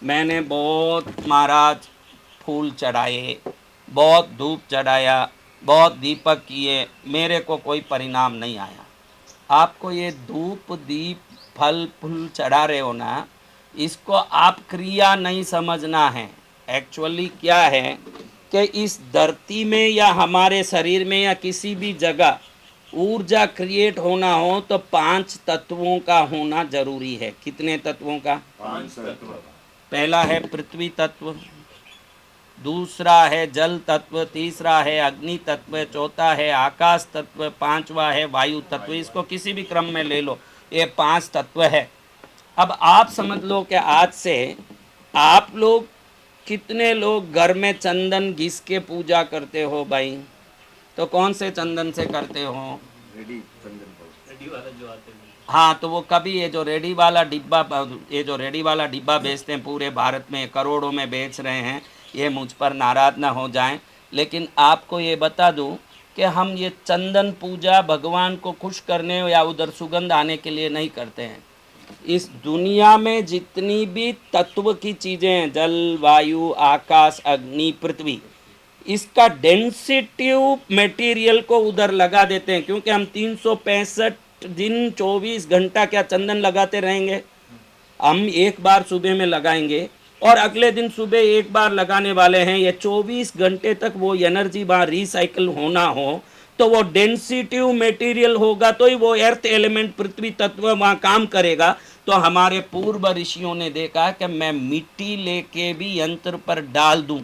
मैंने बहुत महाराज फूल चढ़ाए, बहुत धूप चढ़ाया, बहुत दीपक किए, मेरे को कोई परिणाम नहीं आया। आपको ये धूप दीप फल फूल चढ़ा रहे हो ना, इसको आप क्रिया नहीं समझना है। एक्चुअली क्या है कि इस धरती में या हमारे शरीर में या किसी भी जगह ऊर्जा क्रिएट होना हो तो 5 तत्वों का होना जरूरी है। कितने तत्वों का? 5 तत्व। पहला है पृथ्वी तत्व, दूसरा है जल तत्व, तीसरा है अग्नि तत्व, चौथा है आकाश तत्व, पांचवा है वायु तत्व। इसको किसी भी क्रम में ले लो, ये 5 तत्व है। अब आप समझ लो कि आज से आप लोग कितने लोग घर में चंदन घिस के पूजा करते हो भाई? तो कौन से चंदन से करते हो? रेडी चंदन रेडी वाला जो आते हैं। हाँ, तो वो कभी ये जो रेडी वाला डिब्बा बेचते हैं, पूरे भारत में करोड़ों में बेच रहे हैं, ये मुझ पर नाराज ना हो जाएं, लेकिन आपको ये बता दूं कि हम ये चंदन पूजा भगवान को खुश करने या उधर सुगंध आने के लिए नहीं करते हैं। इस दुनिया में जितनी भी तत्व की चीज़ें हैं, जल वायु आकाश अग्नि पृथ्वी, इसका डेंसिटिव मटेरियल को उधर लगा देते हैं, क्योंकि हम 365 दिन 24 घंटा क्या चंदन लगाते रहेंगे? हम एक बार सुबह में लगाएंगे और अगले दिन सुबह एक बार लगाने वाले हैं। ये 24 घंटे तक वो एनर्जी बार रिसाइकिल होना हो तो वो डेंसिटिव मटेरियल होगा, तो ही वो अर्थ एलिमेंट पृथ्वी तत्व वहाँ काम करेगा। तो हमारे पूर्व ऋषियों ने देखा कि मैं मिट्टी लेके भी यंत्र पर डाल दूं।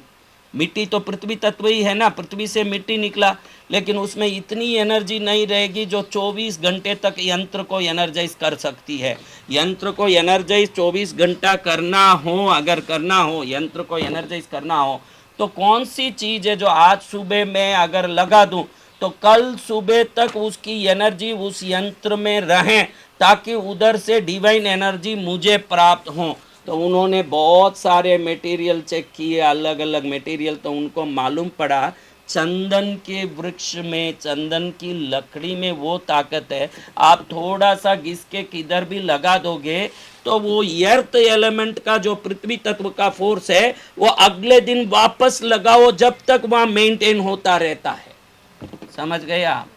मिट्टी तो पृथ्वी तत्व ही है ना, पृथ्वी से मिट्टी निकला, लेकिन उसमें इतनी एनर्जी नहीं रहेगी जो 24 घंटे तक यंत्र को एनर्जाइज कर सकती है। यंत्र को एनर्जाइज 24 घंटा करना हो, अगर करना हो यंत्र को एनर्जाइज करना हो, तो कौन सी चीज़ है जो आज सुबह में अगर लगा दूं तो कल सुबह तक उसकी एनर्जी उस यंत्र में रहे, ताकि उधर से डिवाइन एनर्जी मुझे प्राप्त हो। तो उन्होंने बहुत सारे मटेरियल चेक किए, अलग अलग मटेरियल, तो उनको मालूम पड़ा चंदन के वृक्ष में, चंदन की लकड़ी में वो ताकत है। आप थोड़ा सा घिस के किधर भी लगा दोगे तो वो अर्थ एलिमेंट का जो पृथ्वी तत्व का फोर्स है वो अगले दिन वापस लगाओ जब तक वहाँ मेंटेन होता रहता है। समझ गए आप?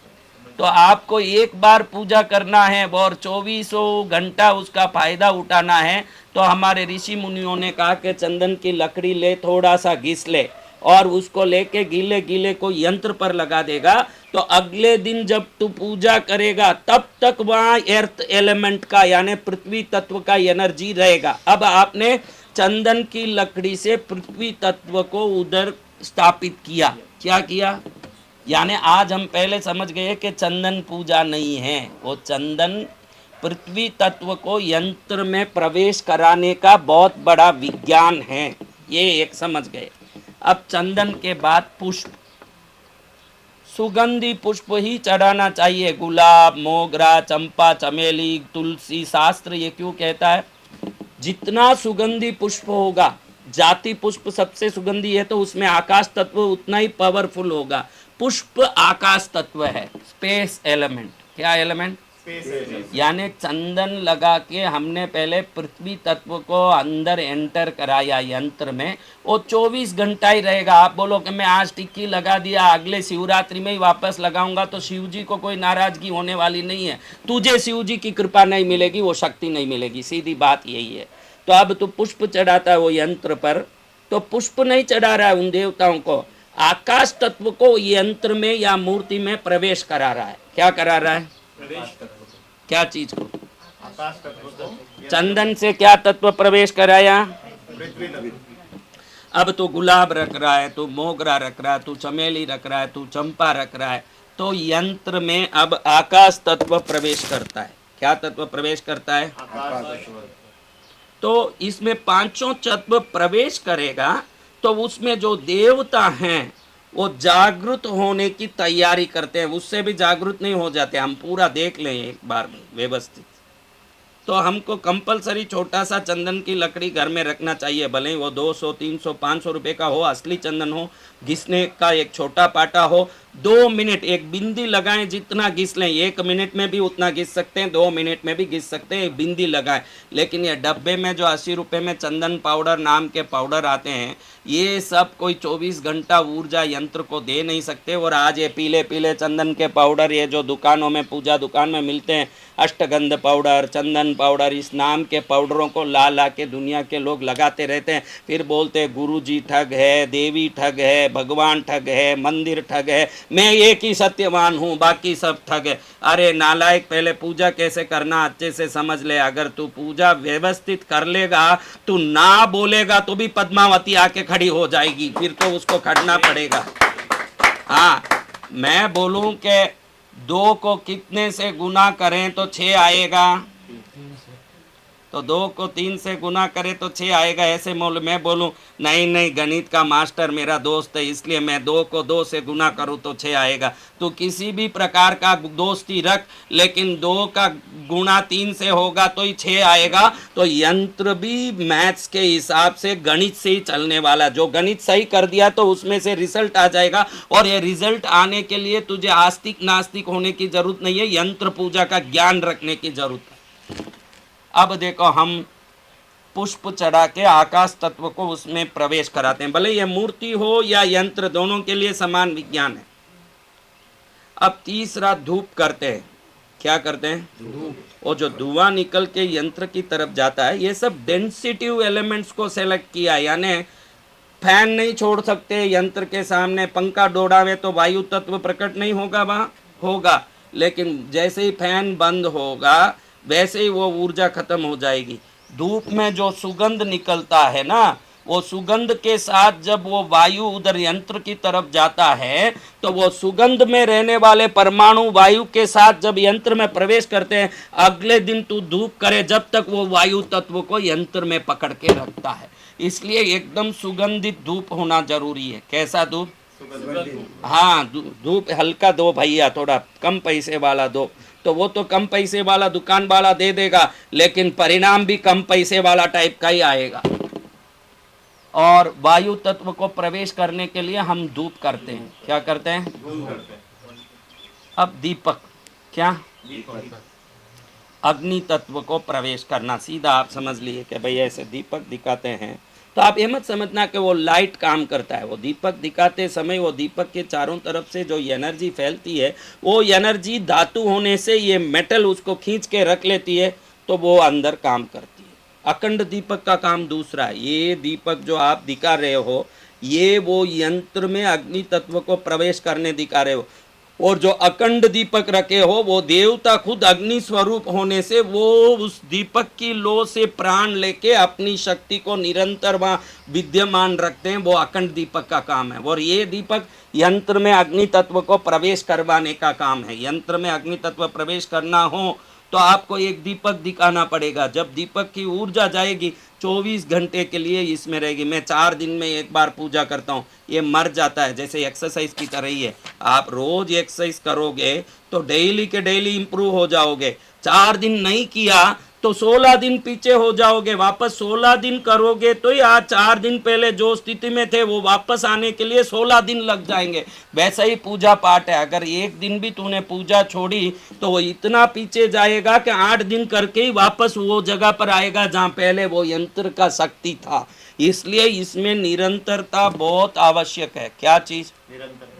तो आपको एक बार पूजा करना है और 24 घंटा उसका फायदा उठाना है, तो हमारे ऋषि मुनियों ने कहा कि चंदन की लकड़ी ले, थोड़ा सा घिस ले और उसको लेके गीले गीले को यंत्र पर लगा देगा, तो अगले दिन जब तू पूजा करेगा तब तक वहाँ अर्थ एलिमेंट का यानी पृथ्वी तत्व का एनर्जी रहेगा। अब आपने चंदन की लकड़ी से पृथ्वी तत्व को उधर स्थापित किया। क्या किया? यानी आज हम पहले समझ गए कि चंदन पूजा नहीं है, वो चंदन पृथ्वी तत्व को यंत्र में प्रवेश कराने का बहुत बड़ा विज्ञान है, ये एक समझ गए। अब चंदन के बाद पुष्प, सुगंधी पुष्प ही चढ़ाना चाहिए। गुलाब, मोगरा, चंपा, चमेली, तुलसी। शास्त्र ये क्यों कहता है? जितना सुगंधी पुष्प होगा, जाति पुष्प सबसे सुगंधी है, तो उसमें आकाश तत्व उतना ही पावरफुल होगा। पुष्प आकाश तत्व है, स्पेस एलिमेंट। क्या एलिमेंट? यानी चंदन लगा के हमने पहले पृथ्वी तत्व को अंदर एंटर कराया यंत्र में, वो 24 घंटा ही रहेगा। आप बोलो कि मैं आज टिक्की लगा दिया, अगले शिवरात्रि में ही वापस लगाऊंगा, तो शिव जी को कोई नाराजगी होने वाली नहीं है। तुझे शिव जी की कृपा नहीं मिलेगी, वो शक्ति नहीं मिलेगी, सीधी बात यही है। तो अब तो पुष्प चढ़ाता है वो यंत्र पर, तो पुष्प नहीं चढ़ा रहा है उन देवताओं को, आकाश तत्व को यंत्र में या मूर्ति में प्रवेश करा रहा है। क्या करा रहा है? क्या चीज को? आकाश तत्व को चंदन से क्या तत्व प्रवेश कराया? पृथ्वी तत्व। अब तो गुलाब रख रहा है, तो मोगरा रख रहा है, तो चमेली रख रहा है, तो चंपा रख रहा है, तो यंत्र में अब आकाश तत्व प्रवेश करता है। क्या तत्व प्रवेश करता है? आकाश तत्व। तो इसमें पांचों तत्व प्रवेश करेगा, तो उसमें जो देवता हैं वो जागृत होने की तैयारी करते हैं। उससे भी जागृत नहीं हो जाते, हम पूरा देख लें एक बार व्यवस्थित। तो हमको कंपलसरी छोटा सा चंदन की लकड़ी घर में रखना चाहिए, भले ही वो 200 300 500 रुपये का हो, असली चंदन हो, घिसने का एक छोटा पाटा हो, 2 मिनट एक बिंदी लगाएं, जितना घिस लें, 1 मिनट में भी उतना घिस सकते हैं, 2 मिनट में भी घिस सकते हैं, एक बिंदी लगाएं। लेकिन ये डब्बे में जो 80 रुपये में चंदन पाउडर नाम के पाउडर आते हैं, ये सब कोई 24 घंटा ऊर्जा यंत्र को दे नहीं सकते। और आज ये पीले पीले चंदन के पाउडर, ये जो दुकानों में, पूजा दुकान में मिलते हैं, अष्टगंध पाउडर, चंदन पाउडर, इस नाम के पाउडरों को ला ला के दुनिया के लोग लगाते रहते हैं। फिर बोलते हैं गुरु जी ठग है, देवी ठग है, भगवान ठग है, मंदिर ठग है, मैं एक ही सत्यवान हूँ, बाकी सब ठग है। अरे नालायक, पहले पूजा कैसे करना अच्छे से समझ ले। अगर तू पूजा व्यवस्थित कर लेगा, तू ना बोलेगा तो भी पद्मावती आके खड़ी हो जाएगी, फिर तो उसको खड़ना पड़ेगा। हाँ, मैं बोलूं कि 2 को कितने से गुना करें तो 6 आएगा, तो 2 को 3 से गुना करें तो 6 आएगा। ऐसे मैं बोलूं नहीं नहीं, गणित का मास्टर मेरा दोस्त है, इसलिए मैं 2 को 2 से गुना करूं तो 6 आएगा। तो किसी भी प्रकार का दोस्ती रख, लेकिन 2 का गुणा 3 से होगा तो ही 6 आएगा। तो यंत्र भी मैथ्स के हिसाब से, गणित से ही चलने वाला। जो गणित सही कर दिया तो उसमें से रिजल्ट आ जाएगा। और ये रिजल्ट आने के लिए तुझे आस्तिक नास्तिक होने की जरूरत नहीं है, यंत्र पूजा का ज्ञान रखने की जरूरत है। अब देखो, हम पुष्प चढ़ा के आकाश तत्व को उसमें प्रवेश कराते हैं, भले ये मूर्ति हो या यंत्र, दोनों के लिए समान विज्ञान है। अब तीसरा धूप करते हैं। क्या करते हैं? धूप। और जो धुआं निकल के यंत्र की तरफ जाता है, ये सब डेंसिटिव एलिमेंट्स को सेलेक्ट किया, यानी फैन नहीं छोड़ सकते यंत्र के सामने, पंखा दौड़ावे तो वायु तत्व प्रकट नहीं होगा, वहाँ होगा, लेकिन जैसे ही फैन बंद होगा वैसे ही वो ऊर्जा खत्म हो जाएगी। धूप में जो सुगंध निकलता है ना, वो सुगंध के साथ जब वो वायु उधर यंत्र की तरफ जाता है, तो वो सुगंध में रहने वाले परमाणु वायु के साथ जब यंत्र में प्रवेश करते हैं, अगले दिन तू धूप करे जब तक वो वायु तत्व को यंत्र में पकड़ के रखता है। इसलिए एकदम सुगंधित धूप होना जरूरी है। कैसा धूप? हाँ, धूप हल्का दो भैया, थोड़ा कम पैसे वाला दो। तो वो तो कम पैसे वाला दुकान वाला दे देगा, लेकिन परिणाम भी कम पैसे वाला टाइप का ही आएगा। और वायु तत्व को प्रवेश करने के लिए हम धूप करते हैं। क्या करते हैं? अब दीपक, क्या? अग्नि तत्व को प्रवेश करना। सीधा आप समझ लिए कि भाई ऐसे दीपक दिखाते हैं, तो आप ये मत समझना कि वो लाइट काम करता है। वो दीपक दिखाते समय वो दीपक के चारों तरफ से जो एनर्जी फैलती है, वो एनर्जी धातु होने से ये मेटल उसको खींच के रख लेती है, तो वो अंदर काम करती है। अखंड दीपक का काम दूसरा है। ये दीपक जो आप दिखा रहे हो, ये वो यंत्र में अग्नि तत्व को प्रवेश करने दिखा रहे हो। और जो अखंड दीपक रखे हो, वो देवता खुद अग्नि स्वरूप होने से वो उस दीपक की लो से प्राण लेके अपनी शक्ति को निरंतर वहाँ विद्यमान रखते हैं। वो अखंड दीपक का काम है। और ये दीपक यंत्र में अग्नि तत्व को प्रवेश करवाने का काम है। यंत्र में अग्नि तत्व प्रवेश करना हो तो आपको एक दीपक दिखाना पड़ेगा। जब दीपक की ऊर्जा जाएगी, 24 घंटे के लिए इसमें रहेगी। मैं 4 दिन में एक बार पूजा करता हूँ, ये मर जाता है, जैसे एक्सरसाइज की तरह ही है। आप रोज एक्सरसाइज करोगे तो डेली के डेली इंप्रूव हो जाओगे। 4 दिन नहीं किया तो 16 दिन पीछे हो जाओगे। वापस 16 दिन करोगे तो ही आज 4 दिन पहले जो स्थिति में थे वो वापस आने के लिए 16 दिन लग जाएंगे। वैसा ही पूजा पाठ है। अगर एक दिन भी तूने पूजा छोड़ी तो वो इतना पीछे जाएगा कि 8 दिन करके ही वापस वो जगह पर आएगा जहाँ पहले वो यंत्र का शक्ति था। इसलिए इसमें निरंतरता बहुत आवश्यक है। क्या चीज? निरंतर।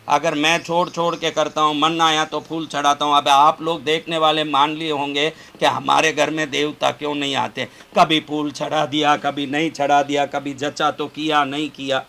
अगर मैं छोड़ के करता हूँ, मन आया तो फूल चढ़ाता हूँ। अब आप लोग देखने वाले मान लिए होंगे कि हमारे घर में देवता क्यों नहीं आते। कभी फूल चढ़ा दिया, कभी नहीं चढ़ा दिया, कभी जचा तो किया नहीं किया।